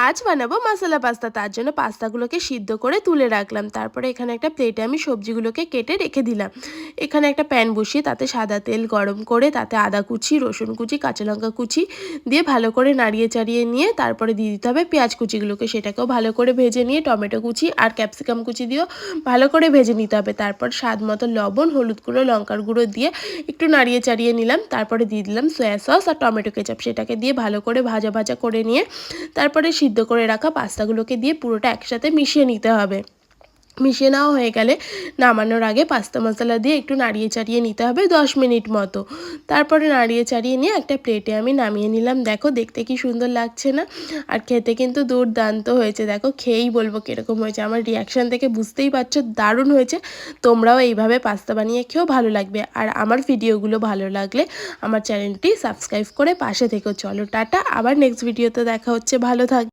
আজ বানাবো মশলা পাস্তা। তার জন্য পাস্তাগুলোকে সিদ্ধ করে তুলে রাখলাম। তারপরে এখানে একটা প্লেটে আমি সবজিগুলোকে কেটে রেখে দিলাম। এখানে একটা প্যান বসিয়ে তাতে সাদা তেল গরম করে তাতে আদা কুচি, রসুন কুচি, কাঁচা লঙ্কা কুচি দিয়ে ভালো করে নাড়িয়ে চাড়িয়ে নিয়ে তারপরে দিয়ে দিতে হবে পেঁয়াজ কুচিগুলোকে। সেটাকেও ভালো করে ভেজে নিয়ে টমেটো কুচি আর ক্যাপসিকাম কুচি দিয়েও ভালো করে ভেজে নিতে হবে। তারপর স্বাদ মতো লবণ, হলুদ গুঁড়ো, লঙ্কার গুঁড়ো দিয়ে একটু নাড়িয়ে চাড়িয়ে নিলাম। তারপরে দিয়ে দিলাম সয়া সস আর টমেটো কেচাপ। সেটাকে দিয়ে ভালো করে ভাজা ভাজা করে নিয়ে তারপরে সিদ্ধ করে রাখা পাস্তাগুলোকে দিয়ে পুরোটা একসাথে মিশিয়ে নিতে হবে। মিশিয়ে নেওয়া হয়ে গেলে নামানোর আগে পাস্তা মশলা দিয়ে একটু নাড়িয়ে চাড়িয়ে নিতে হবে 10 মিনিট মতো। তারপরে নাড়িয়ে চাড়িয়ে নিয়ে একটা প্লেটে আমি নামিয়ে নিলাম। দেখো দেখতে কি সুন্দর লাগছে না? আর খেতে কিন্তু দুর্দান্ত হয়েছে। দেখো খেয়েই বলবো কীরকম হয়েছে। আমার রিয়াকশান থেকে বুঝতেই পারছো দারুণ হয়েছে। তোমরাও এইভাবে পাস্তা বানিয়ে খেয়েও ভালো লাগবে। আর আমার ভিডিওগুলো ভালো লাগলে আমার চ্যানেলটি সাবস্ক্রাইব করে পাশে থেকো। চলো টাটা, আবার নেক্সট ভিডিওতে দেখা হচ্ছে। ভালো থাক।